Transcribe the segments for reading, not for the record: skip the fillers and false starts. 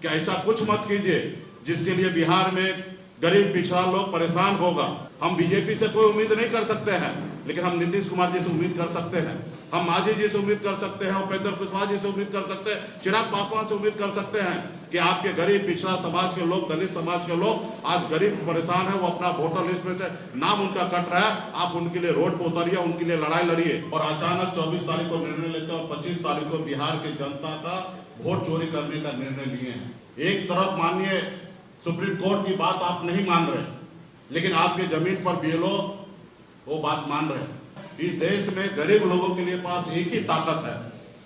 कि ऐसा कुछ मत कीजिए जिसके लिए बिहार में गरीब पिछड़ा लोग परेशान होगा। हम बीजेपी से कोई उम्मीद नहीं कर सकते हैं, लेकिन हम नीतीश कुमार जी से उम्मीद कर सकते हैं, हम मांझी जी से उम्मीद कर सकते हैं, उपेंद्र कुशवाहा जी से उम्मीद कर सकते हैं, चिराग पासवान से उम्मीद कर सकते हैं कि आपके गरीब पिछड़ा समाज के लोग, दलित समाज के लोग आज गरीब परेशान है, वो अपना वोटर लिस्ट में से नाम उनका कट रहा है, आप उनके लिए रोड पर उतरिए, उनके लिए लड़ाई लड़िए। और अचानक 24 तारीख को निर्णय लेते हैं और 25 तारीख को बिहार की जनता का वोट चोरी करने का निर्णय लिए हैं। एक तरफ माननीय सुप्रीम कोर्ट की बात आप नहीं मान रहे, लेकिन आपके जमीन पर बीएलओ वो बात मान रहे हैं। इस देश में गरीब लोगों के लिए पास एक ही ताकत है,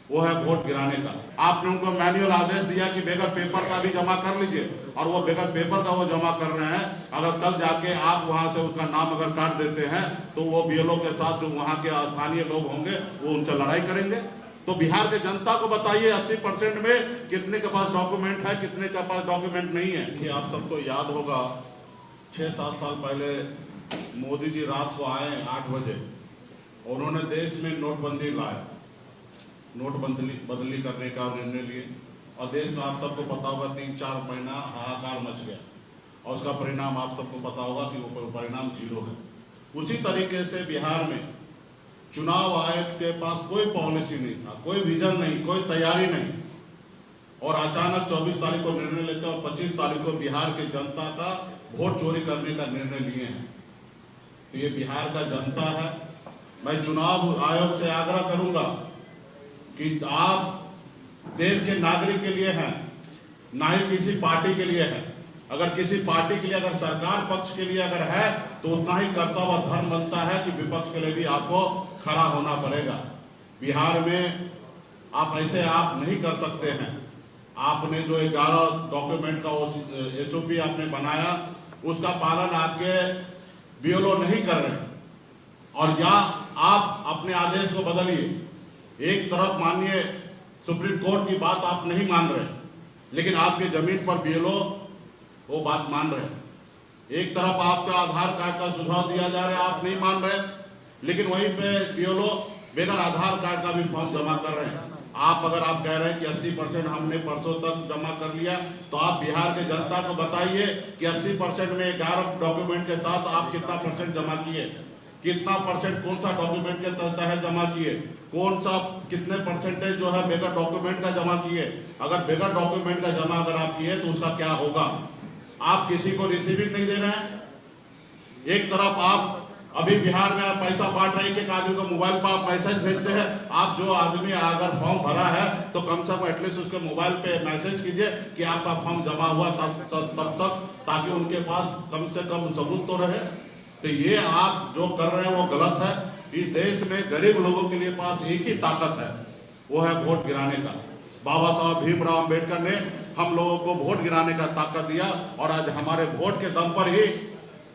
वो है वोट गिराने का। आपने उनको मैनुअल आदेश दिया कि बगैर पेपर का भी जमा कर लीजिए, और वो बगैर पेपर का वो जमा कर रहे हैं। अगर कल जाके आप वहां से उसका नाम अगर काट देते हैं तो वो बीएलओ के साथ जो वहां के स्थानीय लोग होंगे वो उनसे लड़ाई करेंगे। तो बिहार के जनता को बताइए 80% में कितने के पास डॉक्यूमेंट है, कितने के पास डॉक्यूमेंट नहीं है। कि आप सबको याद होगा 6-7 साल पहले मोदी जी रात को आए 8 बजे, उन्होंने देश में नोटबंदी लाया, नोटबंदी करने का निर्णय लिए, और देश में आप सबको पता होगा 3-4 महीना हाहाकार मच गया, और उसका परिणाम आप सबको पता होगा कि वो परिणाम 0 है। उसी तरीके से बिहार में चुनाव आयोग के पास कोई पॉलिसी नहीं था, कोई विजन नहीं, कोई तैयारी नहीं, और अचानक 24 तारीख को निर्णय लेते हैं और 25 तारीख को बिहार की जनता का वोट चोरी करने का निर्णय लिए हैं। तो ये बिहार का जनता है। मैं चुनाव आयोग से आग्रह करूंगा कि आप देश के नागरिक के लिए हैं, ना ही किसी पार्टी के लिए है। अगर किसी पार्टी के लिए, अगर सरकार पक्ष के लिए अगर है, तो उतना ही कर्तव्य और धर्म बनता है कि विपक्ष के लिए भी आपको खड़ा होना पड़ेगा। बिहार में आप ऐसे आप नहीं कर सकते हैं। आपने जो 11 डॉक्यूमेंट का एसओपी आपने बनाया, उसका पालन आपके बीएलओ नहीं कर रहे हैं, और या आप अपने आदेश को बदलिए। एक तरफ माननीय सुप्रीम कोर्ट की बात आप नहीं मान रहे, लेकिन आपके जमीन पर बीएलओ वो बात मान रहे हैं। एक तरफ आपका आधार कार्ड का सुझाव दिया जा रहा है, आप नहीं मान रहे, लेकिन वहीं पे बीएलओ बगैर आधार कार्ड का भी फॉर्म जमा कर रहे हैं। आप अगर आप कह रहे हैं कि 80% हमने परसों तक जमा कर लिया, तो आप बिहार के जनता को बताइए कि 80% में 11 डॉक्यूमेंट के साथ आप कितना % जमा किए, कितना % कौन सा डॉक्यूमेंट के तहत जमा किए, कौन सा कितने % जो है बगैर डॉक्यूमेंट का जमा किए। अगर बगैर डॉक्यूमेंट का जमा अगर आप किए तो उसका क्या होगा। आप किसी को रिसीविंग नहीं दे रहे हैं। एक तरफ आप अभी बिहार में आप पैसा बांट रहे हैं कि एक आदमी को मोबाइल पर आप मैसेज भेजते हैं। आप जो आदमी अगर फॉर्म भरा है तो कम से कम एटलीस्ट उसके मोबाइल पे मैसेज कीजिए कि आपका फॉर्म जमा हुआ तब तक, ताकि उनके पास कम से कम सबूत तो रहे। तो ये आप जो कर रहे हैं वो गलत है। इस देश में गरीब लोगों के लिए पास एक ही ताकत है, वो है वोट गिराने का। बाबा साहब भीमराव अम्बेडकर ने हम लोगों को वोट गिराने का ताकत दिया, और आज हमारे वोट के दम पर ही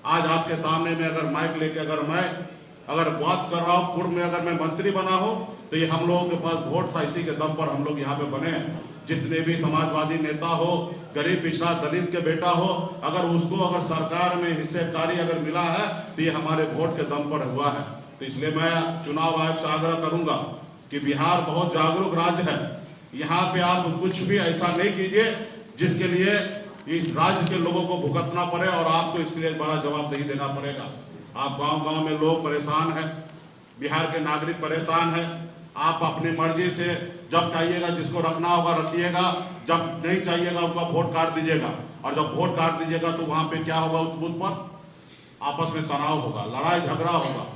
आज आपके सामने में अगर माइक लेके अगर बात कर रहा हूँ, पूर्व में अगर मैं मंत्री बना हूँ, तो ये हम लोगों के पास वोट था, इसी के दम पर हम लोग यहाँ पे बने हैं। जितने भी समाजवादी नेता हो, गरीब पिछड़ा दलित के बेटा हो, अगर उसको अगर सरकार में हिस्सेदारी अगर मिला है तो ये हमारे वोट के दम पर हुआ है। तो इसलिए मैं चुनाव आयोग से आग्रह करूंगा कि बिहार बहुत जागरूक राज्य है। यहाँ पे आप कुछ भी ऐसा नहीं कीजिए जिसके लिए इस राज्य के लोगों को भुगतना पड़े, और आपको इसके लिए बड़ा जवाबदेही देना पड़ेगा। आप गांव-गांव में लोग परेशान हैं, बिहार के नागरिक परेशान हैं। आप अपनी मर्जी से जब चाहिएगा जिसको रखना होगा रखिएगा, जब नहीं चाहिएगा उसका वोट काट दीजिएगा, और जब वोट काट दीजिएगा तो वहां पे क्या होगा, उस बूथ पर आपस में तनाव होगा, लड़ाई झगड़ा होगा।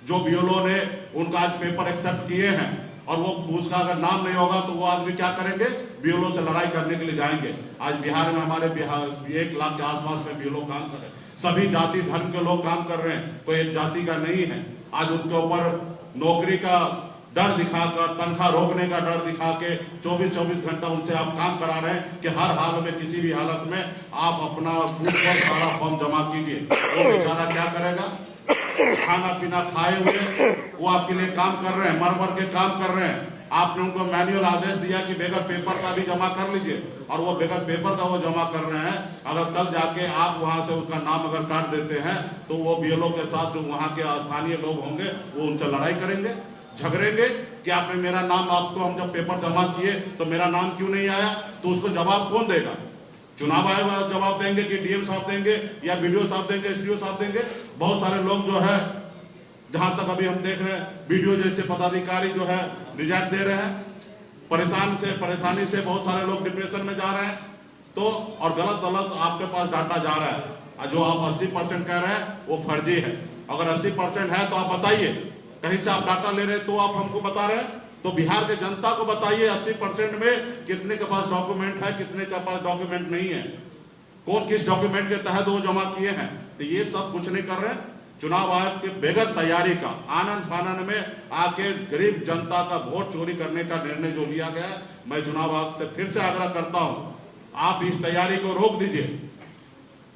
जो बीएलओ ने उनका आज पेपर एक्सेप्ट किए हैं और वो उसका अगर नाम नहीं होगा तो वो आदमी क्या करेंगे, बीएलओ से लड़ाई करने के लिए जाएंगे। आज बिहार में हमारे 1 लाख के आसपास में बीएलओ काम कर रहे हैं, सभी जाति धर्म के लोग काम कर रहे हैं, कोई एक जाति का नहीं है। आज उनके ऊपर नौकरी का डर दिखाकर, तनख्वाह रोकने का डर दिखा के 24-24 घंटा उनसे आप काम करा रहे हैं कि हर हाल में, किसी भी हालत में आप अपना बूथ पर सारा फॉर्म जमा कीजिए। वो बेचारा क्या करेगा, खाना पीना खाए हुए वो आपके लिए काम कर रहे हैं, मर के काम कर रहे हैं। आपने उनको मैनुअल आदेश दिया कि बगैर पेपर का भी जमा कर लीजिए, और वो बगैर पेपर का वो जमा कर रहे हैं। अगर कल जाके आप वहां से उसका नाम अगर काट देते हैं तो वो बीएलओ के साथ जो वहां के स्थानीय लोग होंगे वो उनसे लड़ाई करेंगे, झगड़ेंगे कि आपने मेरा नाम, आपको हम जब पेपर जमा किए तो मेरा नाम क्यों नहीं आया, तो उसको जवाब कौन देगा? चुनाव आयोग जवाब देंगे कि डीएम साहब देंगे या वीडियो साहब देंगे, एसडीओ साहब देंगे। बहुत सारे लोग जो है, जहां तक अभी हम देख रहे हैं, वीडियो जैसे पदाधिकारी जो है रिजेक्ट दे रहे हैं, परेशानी से बहुत सारे लोग डिप्रेशन में जा रहे हैं। तो और गलत आपके पास डाटा जा रहा है, जो आप 80% कह रहे हैं वो फर्जी है। अगर 80% है तो आप बताइए, कहीं से आप डाटा ले रहे हैं तो आप हमको बता रहे हैं, तो बिहार के जनता को बताइए 80% में कितने के पास डॉक्यूमेंट है, कितने के पास डॉक्यूमेंट नहीं है, कौन किस डॉक्यूमेंट के तहत वो जमा किए हैं। तो ये सब कुछ नहीं कर रहे हैं। चुनाव आयोग के बगैर तैयारी का, आनंद फानन में आके गरीब जनता का वोट चोरी करने का निर्णय जो लिया गया है, मैं चुनाव आयोग से फिर से आग्रह करता हूं, आप इस तैयारी को रोक दीजिए,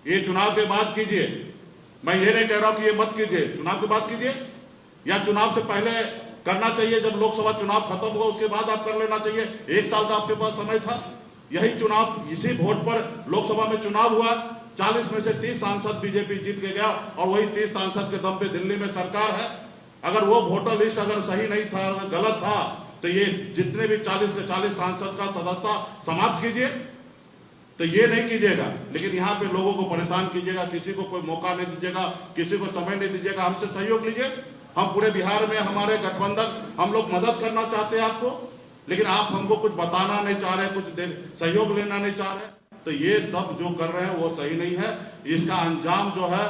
ये चुनाव के बाद कीजिए। मैं ये नहीं कह रहा हूं कि ये मत कीजिए, चुनाव के बाद कीजिए, या चुनाव से पहले करना चाहिए, जब लोकसभा चुनाव खत्म होगा उसके बाद आप कर लेना चाहिए। 1 साल का आपके पास समय था। यही चुनाव, इसी वोट पर लोकसभा में चुनाव हुआ, 40 में से 30 सांसद बीजेपी जीत के गया, और वही 30 सांसद के दम पे दिल्ली में सरकार है। अगर वो वोटर लिस्ट अगर सही नहीं था, गलत था, तो ये जितने भी 40 के 40 सांसद का सदस्यता समाप्त कीजिए। तो ये नहीं कीजिएगा, लेकिन यहाँ पे लोगों को परेशान कीजिएगा, किसी को कोई मौका नहीं दीजिएगा, किसी को समय नहीं दीजिएगा। हमसे सहयोग लीजिए, हम पूरे बिहार में, हमारे गठबंधन, हम लोग मदद करना चाहते हैं आपको, लेकिन आप हमको कुछ बताना नहीं चाह रहे, कुछ सहयोग लेना नहीं चाह रहे। तो ये सब जो कर रहे हैं वो सही नहीं है। इसका अंजाम जो है,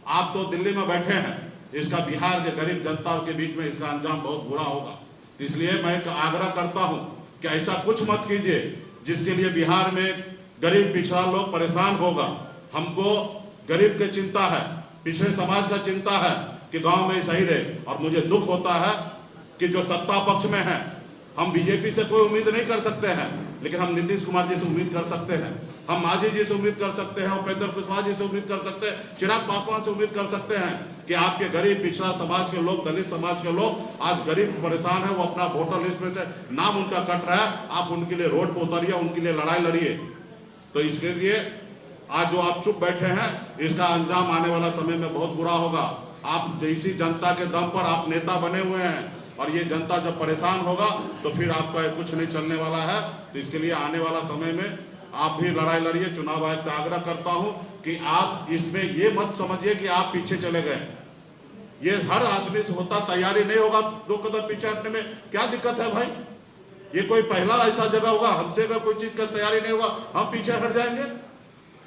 आप तो दिल्ली में बैठे हैं, इसका बिहार के गरीब जनता के बीच में इसका अंजाम बहुत बुरा होगा। तो इसलिए मैं आग्रह करता हूं कि ऐसा कुछ मत कीजिए जिसके लिए बिहार में गरीब पिछड़ा लोग परेशान होगा। हमको गरीब की चिंता है, पिछड़े समाज का चिंता है कि गांव में सही रहे। और मुझे दुख होता है कि जो सत्ता पक्ष में है, हम बीजेपी से कोई उम्मीद नहीं कर सकते हैं, लेकिन हम नीतीश कुमार जी से उम्मीद कर सकते हैं, हम मांझी जी से उम्मीद कर सकते हैं, उपेंद्र कुशवाहा जी से उम्मीद कर सकते हैं, चिराग पासवान से उम्मीद कर सकते हैं कि आपके गरीब पिछड़ा समाज के लोग, दलित समाज के लोग आज गरीब परेशान है, वो अपना वोटर लिस्ट में से नाम उनका कट रहा है, आप उनके लिए रोड पर उतरिए, उनके लिए लड़ाई लड़िए। तो इसके लिए आज जो आप चुप बैठे हैं, इसका अंजाम आने वाला समय में बहुत बुरा होगा। आप जैसी जनता के दम पर आप नेता बने हुए हैं, और ये जनता जब परेशान होगा तो फिर आपका कुछ नहीं चलने वाला है। तो इसके लिए आने वाला समय में आप भी लड़ाई लड़िए। चुनाव आयोग से आग्रह करता हूं कि आप इसमें ये मत समझिए कि आप पीछे चले गए। ये हर आदमी से होता, तैयारी नहीं होगा 2 कदम पीछे हटने में क्या दिक्कत है भाई? ये कोई पहला ऐसा जगह होगा, हमसे अगर कोई चीज का तैयारी नहीं होगा हम पीछे हट जाएंगे?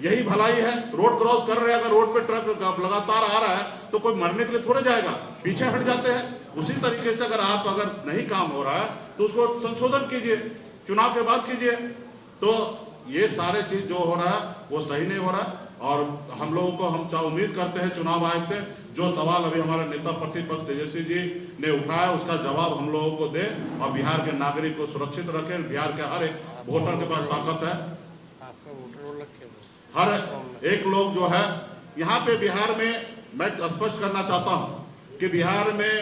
यही भलाई है। रोड क्रॉस कर रहे हैं, अगर रोड पे ट्रक लगातार आ रहा है तो कोई मरने के लिए थोड़े जाएगा, पीछे हट जाते हैं। उसी तरीके से अगर नहीं काम हो रहा है तो उसको संशोधन कीजिए, चुनाव के बाद कीजिए। तो ये सारे चीज जो हो रहा है वो सही नहीं हो रहा। और हम लोगों को हम उम्मीद करते हैं चुनाव आयोग से जो सवाल अभी हमारे नेता प्रतिपक्ष तेजस्वी जी ने उठाया उसका जवाब हम लोगों को दे, और बिहार के नागरिक को सुरक्षित रखें। बिहार के हर एक वोटर के पास ताकत है, हर एक लोग जो है यहाँ पे बिहार में, मैं स्पष्ट करना चाहता हूँ कि बिहार में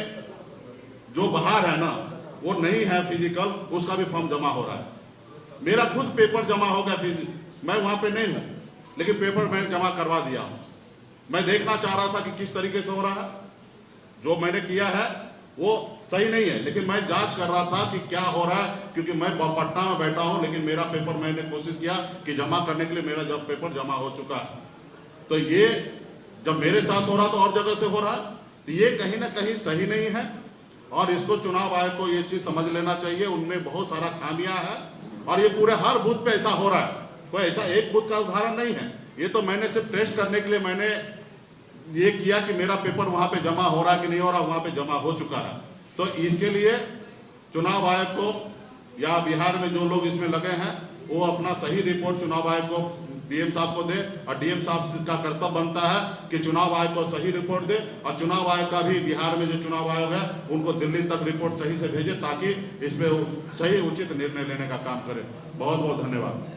जो बाहर है ना, वो नहीं है फिजिकल, उसका भी फॉर्म जमा हो रहा है। मेरा खुद पेपर जमा हो गया, मैं वहां पे नहीं हूं, लेकिन पेपर मैंने जमा करवा दिया हूं। मैं देखना चाह रहा था कि किस तरीके से हो रहा है। जो मैंने किया है वो सही नहीं है, लेकिन मैं जांच कर रहा था कि क्या हो रहा है, क्योंकि मैं पटना में बैठा हूं, लेकिन मेरा पेपर मैंने कोशिश किया कि जमा करने के लिए, मेरा जब पेपर जमा हो चुका है। तो ये जब मेरे साथ हो रहा तो और जगह से हो रहा, तो ये कहीं ना कहीं सही नहीं है। और इसको चुनाव आयोग को ये चीज समझ लेना चाहिए, उनमें बहुत सारा खामियां है, और ये पूरे हर बूथ पे ऐसा हो रहा है। कोई ऐसा एक बूथ का उदाहरण नहीं है। ये तो मैंने सिर्फ टेस्ट करने के लिए मैंने ये किया कि मेरा पेपर वहां पे जमा हो रहा है कि नहीं हो रहा, वहां पे जमा हो चुका है। तो इसके लिए चुनाव आयोग को या बिहार में जो लोग इसमें लगे हैं वो अपना सही रिपोर्ट चुनाव आयोग को, डीएम साहब को दे, और डीएम साहब का कर्तव्य बनता है कि चुनाव आयोग को सही रिपोर्ट दे, और चुनाव आयोग का भी बिहार में जो चुनाव आयोग है उनको दिल्ली तक रिपोर्ट सही से भेजे, ताकि इसमें सही उचित निर्णय लेने का काम करे। बहुत बहुत धन्यवाद।